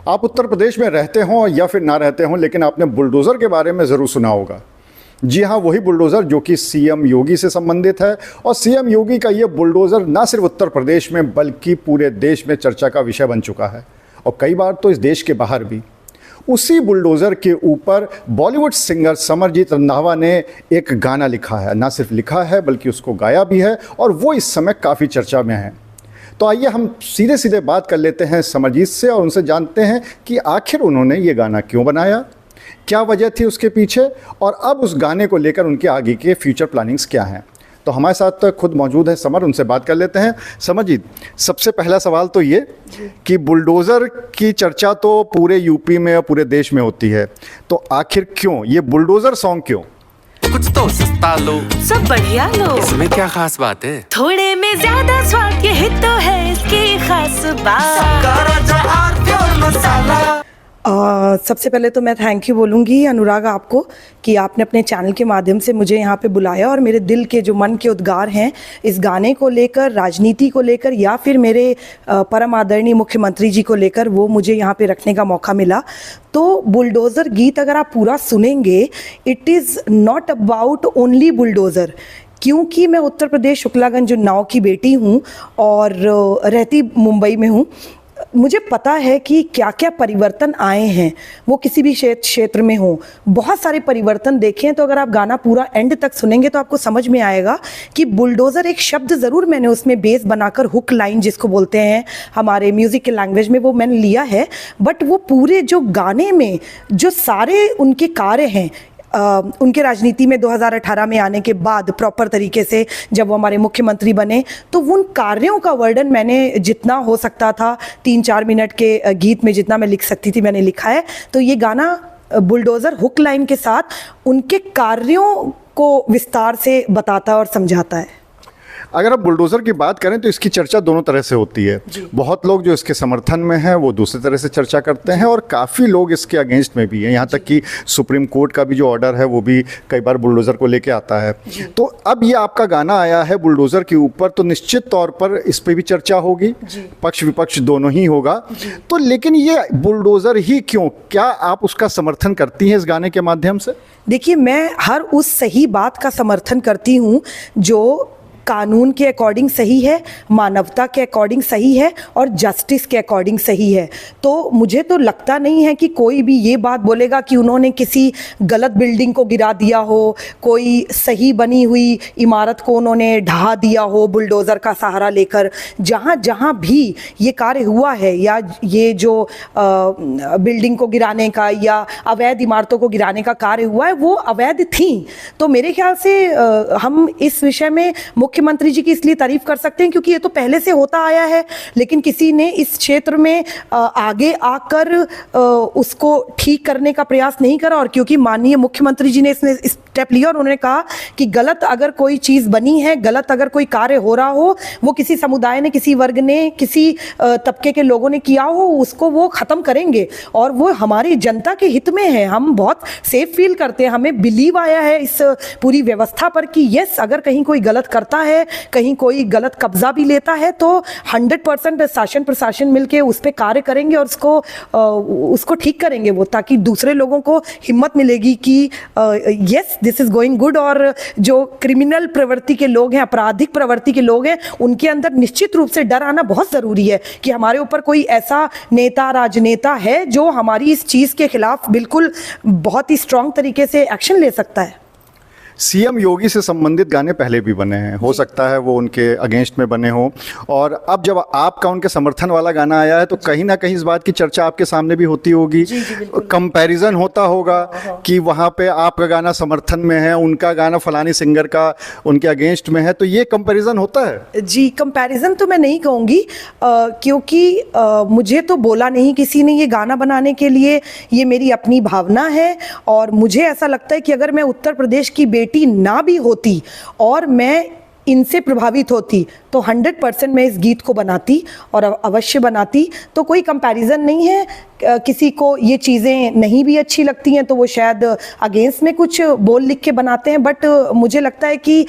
आप उत्तर प्रदेश में रहते हों या फिर ना रहते हों, लेकिन आपने बुलडोज़र के बारे में ज़रूर सुना होगा। जी हाँ, वही बुलडोज़र जो कि सीएम योगी से संबंधित है। और सीएम योगी का ये बुलडोज़र ना सिर्फ उत्तर प्रदेश में बल्कि पूरे देश में चर्चा का विषय बन चुका है, और कई बार तो इस देश के बाहर भी। उसी बुलडोज़र के ऊपर बॉलीवुड सिंगर समरजीत रंधावा ने एक गाना लिखा है, ना सिर्फ लिखा है बल्कि उसको गाया भी है, और वो इस समय काफ़ी चर्चा में है। तो आइए हम सीधे सीधे बात कर लेते हैं समरजीत से और उनसे जानते हैं कि आखिर उन्होंने ये गाना क्यों बनाया, क्या वजह थी उसके पीछे, और अब उस गाने को लेकर उनके आगे के फ्यूचर प्लानिंग्स क्या हैं। तो हमारे साथ खुद मौजूद है समर, उनसे बात कर लेते हैं। समरजीत, सबसे पहला सवाल तो ये कि बुलडोज़र की चर्चा तो पूरे यूपी में और पूरे देश में होती है, तो आखिर क्यों ये बुलडोज़र सॉन्ग क्यों? कुछ तो सस्ता लो, सब बढ़िया लो, इसमें क्या खास बात है? थोड़े में ज्यादा स्वाद, यही तो है इसकी खास बात। सबसे पहले तो मैं थैंक यू बोलूँगी अनुराग आपको कि आपने अपने चैनल के माध्यम से मुझे यहाँ पे बुलाया और मेरे दिल के जो मन के उद्गार हैं इस गाने को लेकर, राजनीति को लेकर या फिर मेरे परम आदरणीय मुख्यमंत्री जी को लेकर, वो मुझे यहाँ पे रखने का मौका मिला। तो बुलडोज़र गीत अगर आप पूरा सुनेंगे, it is not about only bulldozer, क्योंकि मैं उत्तर प्रदेश शुक्लागंज उन्नाव की बेटी हूँ और रहती मुंबई में हूँ। मुझे पता है कि क्या क्या परिवर्तन आए हैं, वो किसी भी क्षेत्र में हो, बहुत सारे परिवर्तन देखे हैं। तो अगर आप गाना पूरा एंड तक सुनेंगे तो आपको समझ में आएगा कि बुलडोज़र एक शब्द ज़रूर मैंने उसमें बेस बनाकर, हुक लाइन जिसको बोलते हैं हमारे म्यूज़िक के लैंग्वेज में, वो मैंने लिया है। बट वो पूरे जो गाने में जो सारे उनके कार्य हैं, उनके राजनीति में 2018 में आने के बाद प्रॉपर तरीके से जब वो हमारे मुख्यमंत्री बने, तो उन कार्यों का वर्णन मैंने जितना हो सकता था 3-4 मिनट के गीत में जितना मैं लिख सकती थी मैंने लिखा है। तो ये गाना बुलडोज़र हुक लाइन के साथ उनके कार्यों को विस्तार से बताता है और समझाता है। अगर आप बुलडोज़र की बात करें तो इसकी चर्चा दोनों तरह से होती है। बहुत लोग जो इसके समर्थन में हैं वो दूसरी तरह से चर्चा करते हैं, और काफ़ी लोग इसके अगेंस्ट में भी हैं। यहाँ तक कि सुप्रीम कोर्ट का भी जो ऑर्डर है वो भी कई बार बुलडोज़र को लेके आता है। तो अब ये आपका गाना आया है बुलडोज़र के ऊपर, तो निश्चित तौर पर इस पर भी चर्चा होगी, पक्ष विपक्ष दोनों ही होगा। तो लेकिन ये बुलडोज़र ही क्यों, क्या आप उसका समर्थन करती हैं इस गाने के माध्यम से? देखिए, मैं हर उस सही बात का समर्थन करती हूँ जो कानून के अकॉर्डिंग सही है, मानवता के अकॉर्डिंग सही है और जस्टिस के अकॉर्डिंग सही है। तो मुझे तो लगता नहीं है कि कोई भी ये बात बोलेगा कि उन्होंने किसी गलत बिल्डिंग को गिरा दिया हो, कोई सही बनी हुई इमारत को उन्होंने ढहा दिया हो बुलडोज़र का सहारा लेकर। जहाँ जहाँ भी ये कार्य हुआ है, या ये जो बिल्डिंग को गिराने का या अवैध इमारतों को गिराने का कार्य हुआ है, वो अवैध थी। तो मेरे ख्याल से हम इस विषय में मुख्यमंत्री जी की इसलिए तारीफ कर सकते हैं क्योंकि ये तो पहले से होता आया है, लेकिन किसी ने इस क्षेत्र में आगे आकर उसको ठीक करने का प्रयास नहीं करा। और क्योंकि माननीय मुख्यमंत्री जी ने इसमें स्टेप लिया और उन्होंने कहा कि गलत अगर कोई चीज़ बनी है, गलत अगर कोई कार्य हो रहा हो, वो किसी समुदाय ने, किसी वर्ग ने, किसी तबके के लोगों ने किया हो, उसको वो ख़त्म करेंगे और वो हमारी जनता के हित में है। हम बहुत सेफ फील करते हैं, हमें बिलीव आया है इस पूरी व्यवस्था पर कि यस, अगर कहीं कोई गलत करता है, कहीं कोई गलत कब्जा भी लेता है, तो 100% शासन प्रशासन मिलके उस पर कार्य करेंगे और उसको ठीक करेंगे वो, ताकि दूसरे लोगों को हिम्मत मिलेगी कि yes, this is going good. और जो क्रिमिनल प्रवृत्ति के लोग हैं, आपराधिक प्रवृत्ति के लोग हैं, उनके अंदर निश्चित रूप से डर आना बहुत ज़रूरी है कि हमारे ऊपर कोई ऐसा नेता, राजनेता है जो हमारी इस चीज़ के खिलाफ बिल्कुल बहुत ही स्ट्रांग तरीके से एक्शन ले सकता है। सीएम योगी से संबंधित गाने पहले भी बने हैं, हो सकता है वो उनके अगेंस्ट में बने हों, और अब जब आपका उनके समर्थन वाला गाना आया है तो कहीं ना कहीं इस बात की चर्चा आपके सामने भी होती होगी, कंपैरिजन होता होगा कि वहाँ पे आपका गाना समर्थन में है, उनका गाना फलानी सिंगर का उनके अगेंस्ट में है, तो ये कंपैरिजन होता है? जी, कंपैरिजन तो मैं नहीं कहूँगी, क्योंकि मुझे तो बोला नहीं किसी ने ये गाना बनाने के लिए, ये मेरी अपनी भावना है। और मुझे ऐसा लगता है कि अगर मैं उत्तर प्रदेश की बेटी ना भी होती और मैं इनसे प्रभावित होती तो 100% मैं इस गीत को बनाती और अवश्य बनाती। तो कोई कंपैरिजन नहीं है। किसी को ये चीज़ें नहीं भी अच्छी लगती हैं तो वो शायद अगेंस्ट में कुछ बोल लिख के बनाते हैं, बट मुझे लगता है कि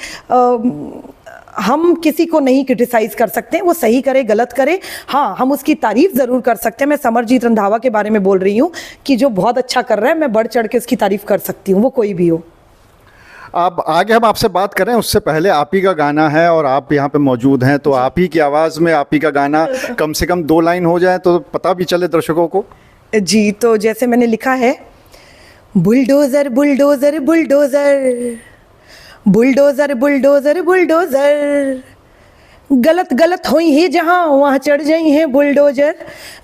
हम किसी को नहीं क्रिटिसाइज कर सकते हैं, वो सही करे गलत करे, हाँ हम उसकी तारीफ ज़रूर कर सकते हैं। मैं समरजीत रंधावा के बारे में बोल रही हूँ कि जो बहुत अच्छा कर रहा है, मैं बढ़ चढ़ के उसकी तारीफ कर सकती हूँ, वो कोई भी हो। अब आगे हम आपसे बात करें उससे पहले आप ही का गाना है और आप यहाँ पे मौजूद हैं, तो आप ही की आवाज़ में आप ही का गाना कम से कम 2 लाइन हो जाए तो पता भी चले दर्शकों को। जी, तो जैसे मैंने लिखा है, bulldozer bulldozer bulldozer bulldozer bulldozer bulldozer, गलत गलत होई है जहाँ वहाँ चढ़ जाई है बुलडोज़र,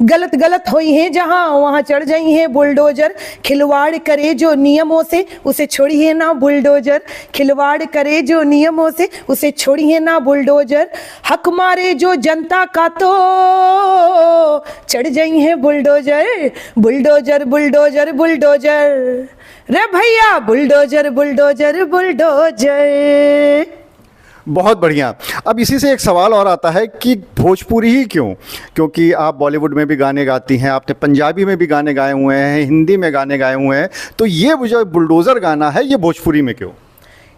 गलत गलत होई है जहाँ वहाँ चढ़ जाई है बुलडोज़र, खिलवाड़ करे जो नियमों से उसे छोड़िए ना बुलडोज़र, खिलवाड़ करे जो नियमों से उसे छोड़िए ना बुलडोज़र, हक मारे जो जनता का तो चढ़ जाई है बुलडोज़र, बुलडोज़र बुलडोज़र बुलडोज़र, रे भैया बुलडोज़र बुलडोज़र बुलडोज़र। बहुत बढ़िया। अब इसी से एक सवाल और आता है कि भोजपुरी ही क्यों? क्योंकि आप बॉलीवुड में भी गाने गाती हैं, आपने पंजाबी में भी गाने गाए हुए हैं, हिंदी में गाने गाए हुए हैं, तो ये जो बुलडोज़र गाना है ये भोजपुरी में क्यों?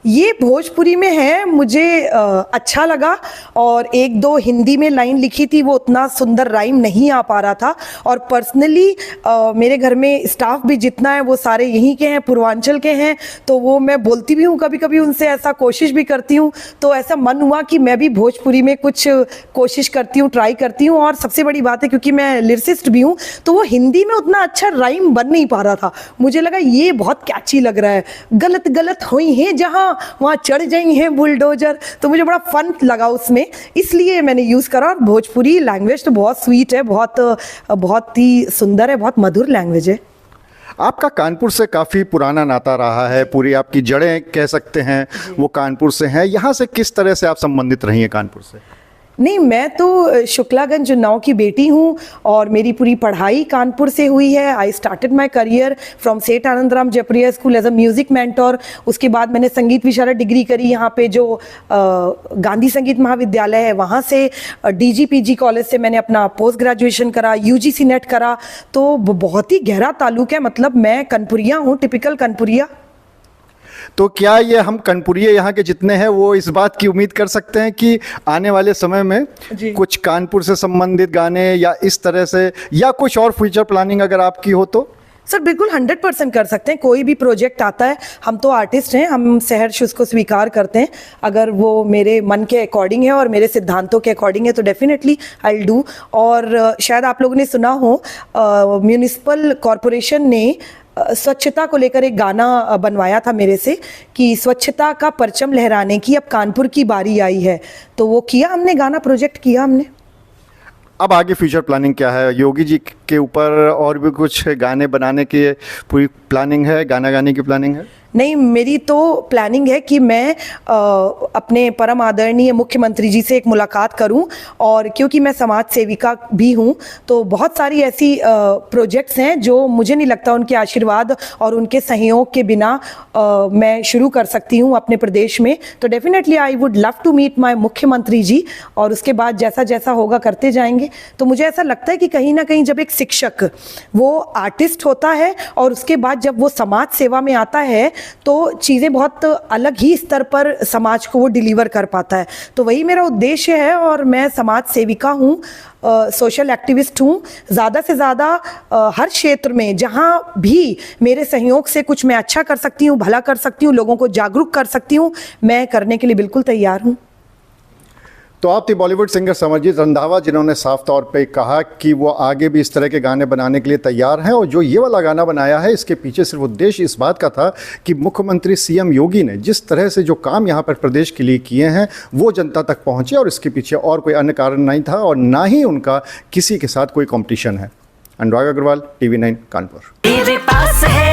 ये भोजपुरी में है, मुझे अच्छा लगा, और 1-2 हिंदी में लाइन लिखी थी, वो उतना सुंदर राइम नहीं आ पा रहा था। और पर्सनली मेरे घर में स्टाफ भी जितना है वो सारे यहीं के हैं, पूर्वांचल के हैं, तो वो मैं बोलती भी हूँ कभी कभी उनसे, ऐसा कोशिश भी करती हूँ, तो ऐसा मन हुआ कि मैं भी भोजपुरी में कुछ कोशिश करती हूँ, ट्राई करती हूँ। और सबसे बड़ी बात है क्योंकि मैं लिरिसिस्ट भी हूँ, तो वो हिंदी में उतना अच्छा राइम बन नहीं पा रहा था, मुझे लगा ये बहुत कैची लग रहा है, गलत गलत हुई है जहाँ वहाँ चढ़ जाई है बुलडोज़र, तो मुझे बड़ा फन लगा उसमें, इसलिए मैंने यूज़ करा। और भोजपुरी लैंग्वेज तो बहुत स्वीट है, बहुत ही सुंदर है, बहुत मधुर लैंग्वेज है। आपका कानपुर से काफ़ी पुराना नाता रहा है, पूरी आपकी जड़ें कह सकते हैं वो कानपुर से हैं। यहाँ से किस तरह से आप संबंधित रही हैं कानपुर से? नहीं, मैं तो शुक्लागंज उन्नाव की बेटी हूँ और मेरी पूरी पढ़ाई कानपुर से हुई है। I started my career from Seth Anandram Jaipuria school as a music mentor. उसके बाद मैंने संगीत विशारद डिग्री करी यहाँ पे जो गांधी संगीत महाविद्यालय है, वहाँ से DGPG कॉलेज से मैंने अपना पोस्ट ग्रेजुएशन करा, UGC नेट करा, तो बहुत ही गहरा ताल्लुक है। मतलब मैं कनपुरिया हूँ, टिपिकल कनपुरिया। तो क्या ये हम कनपुरिये यहाँ के जितने हैं वो इस बात की उम्मीद कर सकते हैं कि आने वाले समय में कुछ कानपुर से संबंधित गाने या इस तरह से या कुछ और फ्यूचर प्लानिंग अगर आपकी हो तो? सर बिल्कुल 100% कर सकते हैं। कोई भी प्रोजेक्ट आता है, हम तो आर्टिस्ट हैं, हम सहर्ष उसको स्वीकार करते हैं। अगर वो मेरे मन के अकॉर्डिंग है और मेरे सिद्धांतों के अकॉर्डिंग है तो डेफिनेटली आई विल डू। और शायद आप लोगों ने सुना हो, म्यूनिसिपल कॉरपोरेशन ने स्वच्छता को लेकर एक गाना बनवाया था मेरे से कि स्वच्छता का परचम लहराने की अब कानपुर की बारी आई है, तो वो किया हमने, गाना प्रोजेक्ट किया हमने। अब आगे फ्यूचर प्लानिंग क्या है? योगी जी के ऊपर और भी कुछ गाने बनाने की पूरी प्लानिंग है, गाना गाने की प्लानिंग है? नहीं, मेरी तो प्लानिंग है कि मैं अपने परम आदरणीय मुख्यमंत्री जी से एक मुलाकात करूं, और क्योंकि मैं समाज सेविका भी हूं तो बहुत सारी ऐसी प्रोजेक्ट्स हैं जो मुझे नहीं लगता उनके आशीर्वाद और उनके सहयोग के बिना मैं शुरू कर सकती हूं अपने प्रदेश में। तो definitely I would love to meet my मुख्यमंत्री जी, और उसके बाद जैसा जैसा होगा करते जाएंगे। तो मुझे ऐसा लगता है कि कहीं ना कहीं जब एक शिक्षक वो आर्टिस्ट होता है और उसके बाद जब वो समाज सेवा में आता है तो चीज़ें बहुत अलग ही स्तर पर समाज को वो डिलीवर कर पाता है। तो वही मेरा उद्देश्य है, और मैं समाज सेविका हूँ, सोशल एक्टिविस्ट हूँ। ज़्यादा से ज़्यादा हर क्षेत्र में जहाँ भी मेरे सहयोग से कुछ मैं अच्छा कर सकती हूँ, भला कर सकती हूँ, लोगों को जागरूक कर सकती हूँ, मैं करने के लिए बिल्कुल तैयार हूँ। तो आप थी बॉलीवुड सिंगर समरजीत रंधावा, जिन्होंने साफ तौर पे कहा कि वो आगे भी इस तरह के गाने बनाने के लिए तैयार हैं, और जो ये वाला गाना बनाया है इसके पीछे सिर्फ उद्देश्य इस बात का था कि मुख्यमंत्री CM योगी ने जिस तरह से जो काम यहाँ पर प्रदेश के लिए किए हैं वो जनता तक पहुँचे, और इसके पीछे और कोई अन्य कारण नहीं था और ना ही उनका किसी के साथ कोई कॉम्पिटिशन है। अनुराग अग्रवाल, TV9 कानपुर। मेरे पास है